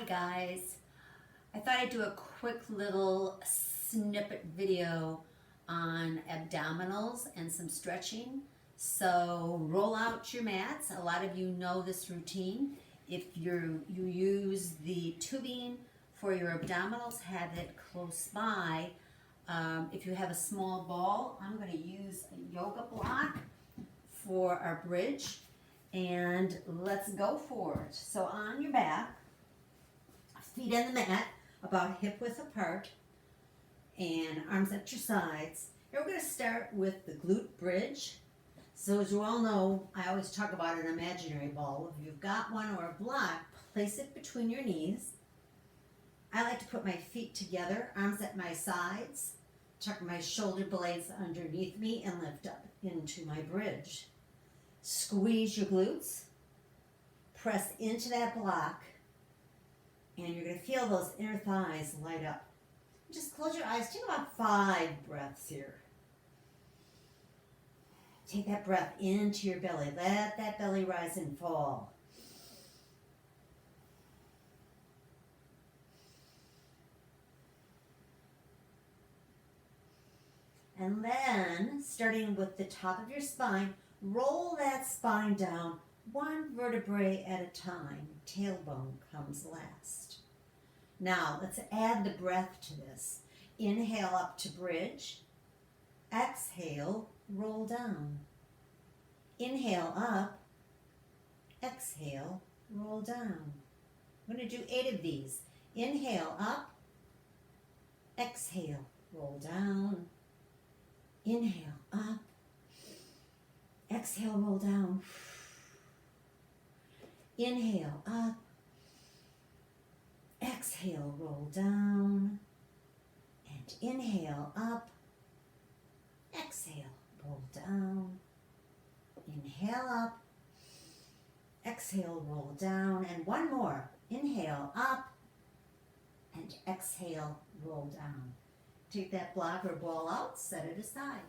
guys. I thought I'd do a quick little snippet video on abdominals and some stretching. So roll out your mats. A lot of you know this routine. If you use the tubing for your abdominals, have it close by. If you have a small ball, I'm going to use a yoga block for our bridge. And let's go for it. So on your back, feet on the mat, about hip width apart, and arms at your sides. And we're going to start with the glute bridge. So as you all know, I always talk about an imaginary ball. If you've got one or a block, place it between your knees. I like to put my feet together, arms at my sides, tuck my shoulder blades underneath me, and lift up into my bridge. Squeeze your glutes, press into that block, and you're going to feel those inner thighs light up. Just close your eyes, take about 5 breaths here. Take that breath into your belly, let that belly rise and fall. And then, starting with the top of your spine, roll that spine down one vertebrae at a time. Tailbone comes last. Now, let's add the breath to this. Inhale up to bridge. Exhale, roll down. Inhale up. Exhale, roll down. I'm going to do 8 of these. Inhale up. Exhale, roll down. Inhale up. Exhale, roll down. Inhale up. Exhale, roll down. And inhale up. Exhale, roll down. Inhale up. Exhale, roll down. And one more. Inhale up. And exhale, roll down. Take that block or ball out, set it aside.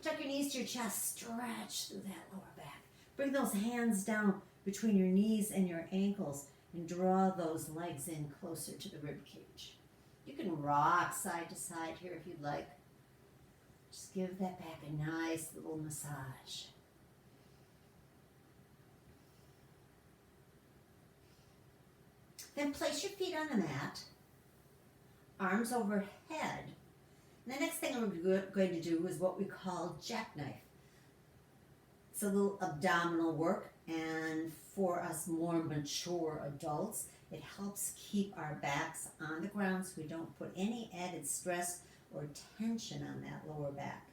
Tuck your knees to your chest, stretch through that lower back. Bring those hands down between your knees and your ankles and draw those legs in closer to the rib cage. You can rock side to side here if you'd like. Just give that back a nice little massage. Then place your feet on the mat, arms overhead. And the next thing we're going to do is what we call jackknife. It's a little abdominal work, and for us more mature adults, it helps keep our backs on the ground so we don't put any added stress or tension on that lower back.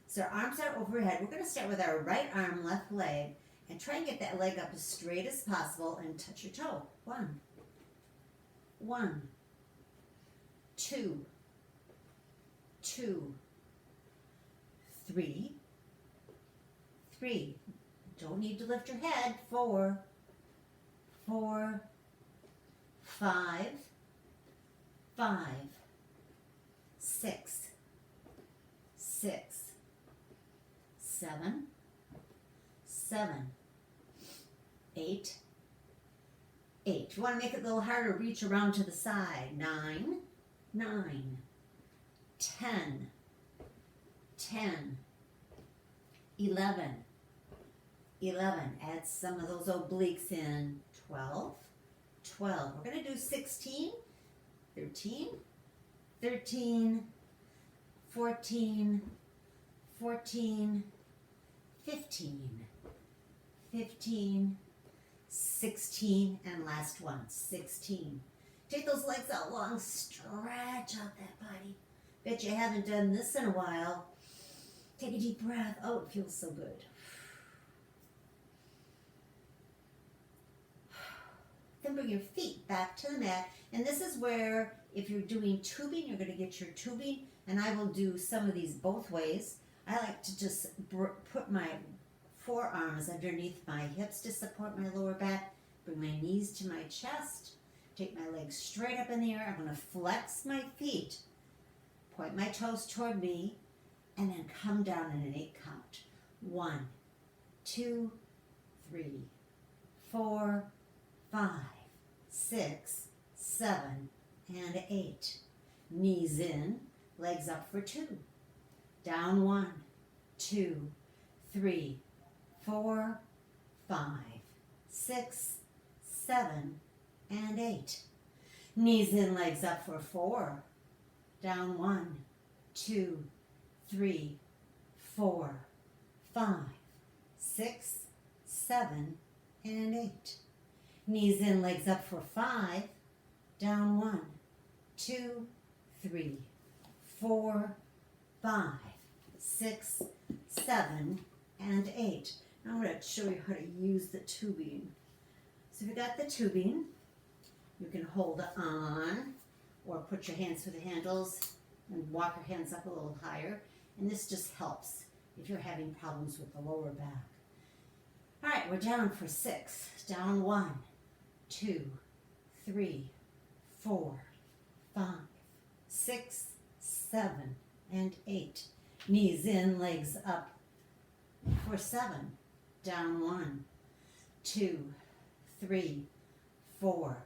So our arms are overhead. We're going to start with our right arm, left leg, and try and get that leg up as straight as possible and touch your toe. 1, 2, 2, 3, 3. Don't need to lift your head. 4, 4, 5, 5, 6, 6, 7, 7, 8, 8. If you want to make it a little harder, reach around to the side. 9, 9, 10, 10, 11, 11. Add some of those obliques in. 12, 12. We're going to do 16, 13, 13, 14, 14, 15, 15, 16, and last one, 16. Take those legs out long, stretch out that body. Bet you haven't done this in a while. Take a deep breath. Oh, it feels so good. Then bring your feet back to the mat. And this is where, if you're doing tubing, you're going to get your tubing. And I will do some of these both ways. I like to just put my forearms underneath my hips to support my lower back. Bring my knees to my chest. Take my legs straight up in the air. I'm going to flex my feet. Point my toes toward me. And then come down in an 8 count. 1, 2, 3, 4, 5, 6, 7, and 8. Knees in, legs up for 2. Down 1, 2, 3, 4, 5, 6, 7, and 8. Knees in, legs up for 4. Down 1, 2, 3, 4, 5, 6, 7, and 8. Knees in, legs up for 5. Down 1, 2, 3, 4, 5, 6, 7, and 8. Now I'm going to show you how to use the tubing. So if you got the tubing, you can hold it on or put your hands through the handles and walk your hands up a little higher. And this just helps if you're having problems with the lower back. All right, we're down for 6. Down 1, 2, 3, 4, 5, 6, 7, and 8. Knees in, legs up for 7. Down 1, 2, 3, 4,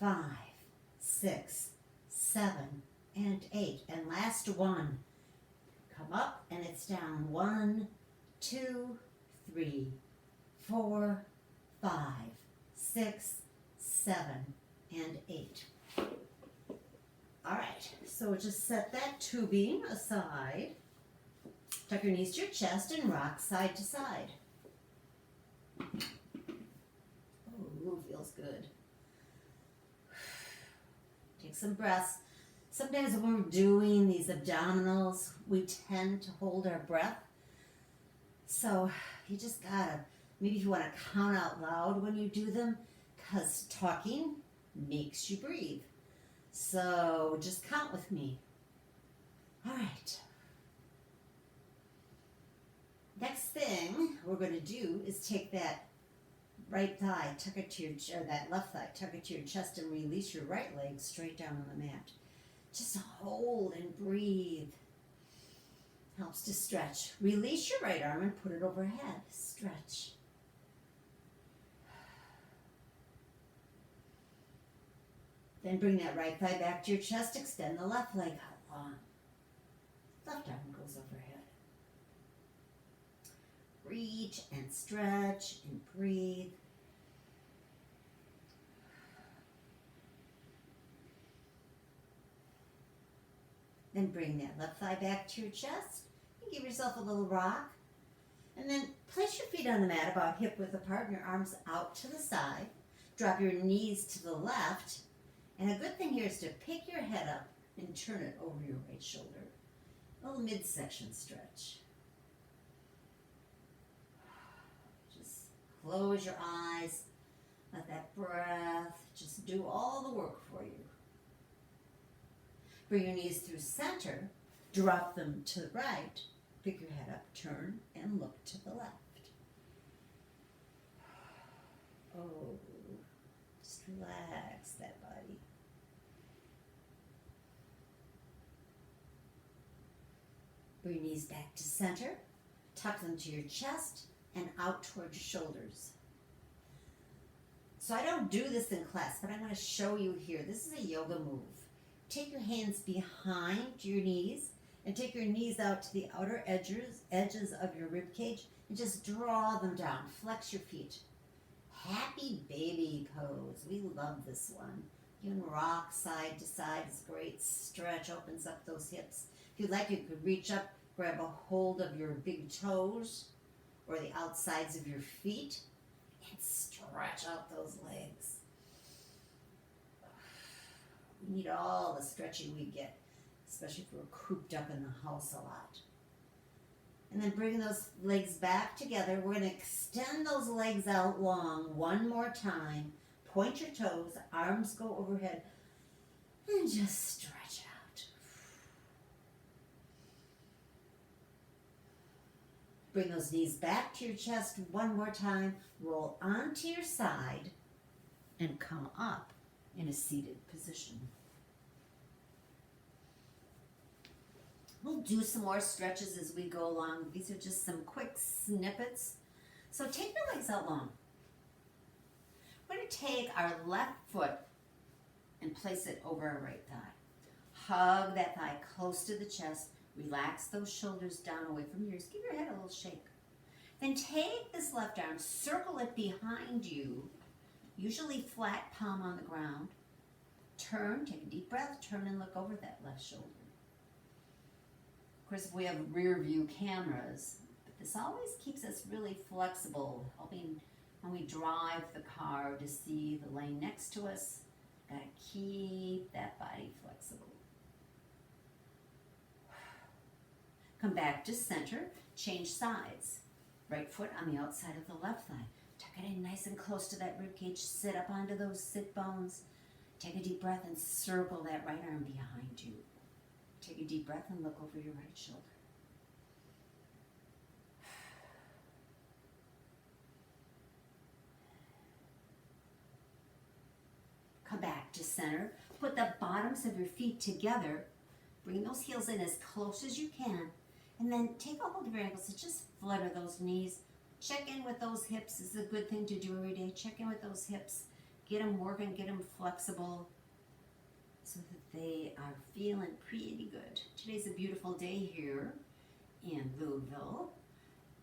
5, 6, 7, and 8. And last one. Come up and it's down 1, 2, 3, 4, 5, 6, 7, and 8. All right, so just set that tubing aside. Tuck your knees to your chest and rock side to side. Oh, feels good. Take some breaths. Sometimes when we're doing these abdominals, we tend to hold our breath. So you just gotta, maybe if you want to count out loud when you do them, because talking makes you breathe. So just count with me. All right. Next thing we're going to do is take that right thigh, tuck it to your, or that left thigh, tuck it to your chest and release your right leg straight down on the mat. Just hold and breathe. Helps to stretch. Release your right arm and put it overhead. Stretch. Then bring that right thigh back to your chest. Extend the left leg out long. Left arm goes overhead. Reach and stretch and breathe. Then bring that left thigh back to your chest and give yourself a little rock. And then place your feet on the mat about hip width apart and your arms out to the side. Drop your knees to the left. And a good thing here is to pick your head up and turn it over your right shoulder. A little midsection stretch. Just close your eyes. Let that breath just do all the work for you. Bring your knees through center, drop them to the right, pick your head up, turn, and look to the left. Oh, just relax that body. Bring your knees back to center, tuck them to your chest, and out towards your shoulders. So I don't do this in class, but I'm going to show you here. This is a yoga move. Take your hands behind your knees and take your knees out to the outer edges of your rib cage and just draw them down. Flex your feet. Happy baby pose. We love this one. You can rock side to side. It's great. Stretch opens up those hips. If you'd like, you could reach up, grab a hold of your big toes or the outsides of your feet and stretch out those legs. We need all the stretching we get, especially if we're cooped up in the house a lot. And then bring those legs back together. We're going to extend those legs out long one more time. Point your toes, arms go overhead, and just stretch out. Bring those knees back to your chest one more time. Roll onto your side and come up in a seated position. We'll do some more stretches as we go along. These are just some quick snippets. So take your legs out long. We're going to take our left foot and place it over our right thigh. Hug that thigh close to the chest. Relax those shoulders down away from yours. Give your head a little shake. Then take this left arm, circle it behind you, usually flat palm on the ground. Turn, take a deep breath, turn and look over that left shoulder. Of course, if we have rear view cameras, but this always keeps us really flexible, helping when we drive the car to see the lane next to us. Gotta keep that body flexible. Come back to center, change sides. Right foot on the outside of the left thigh. Tuck it in nice and close to that rib cage. Sit up onto those sit bones. Take a deep breath and circle that right arm behind you. Take a deep breath and look over your right shoulder. Come back to center. Put the bottoms of your feet together. Bring those heels in as close as you can. And then take a hold of your ankles and just flutter those knees. Check in with those hips. This is a good thing to do every day. Check in with those hips. Get them working, get them flexible so that they are feeling pretty good. Today's a beautiful day here in Louisville.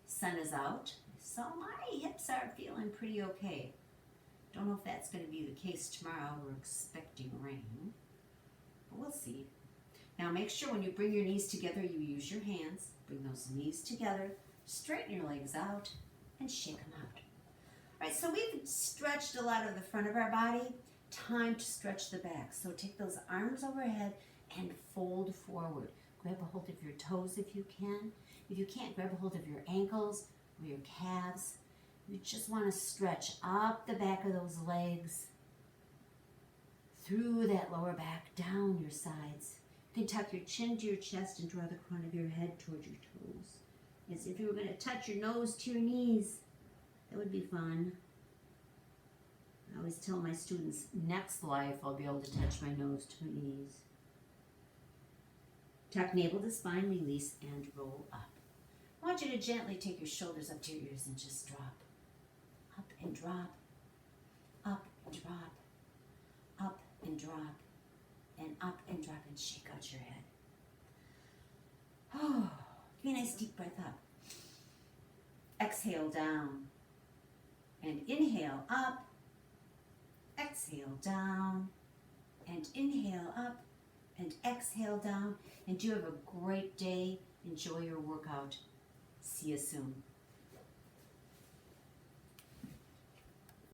Sun is out, so my hips are feeling pretty okay. Don't know if that's going to be the case tomorrow. We're expecting rain, but we'll see. Now make sure when you bring your knees together, you use your hands. Bring those knees together, straighten your legs out, and shake them out. All right, so we've stretched a lot of the front of our body. Time to stretch the back. So take those arms overhead and fold forward. Grab a hold of your toes if you can. If you can't, grab a hold of your ankles or your calves. You just want to stretch up the back of those legs, through that lower back, down your sides. You can tuck your chin to your chest and draw the crown of your head towards your toes, as if you were going to touch your nose to your knees. That would be fun. I always tell my students, next life I'll be able to touch my nose to my knees. Tuck navel to spine, release, and roll up. I want you to gently take your shoulders up to your ears and just drop. Up and drop. Up and drop. Up and drop. And up and drop and shake out your head. Oh, give me a nice deep breath up. Exhale down. And inhale up. Exhale down. And inhale up. And exhale down. And you have a great day. Enjoy your workout. See you soon.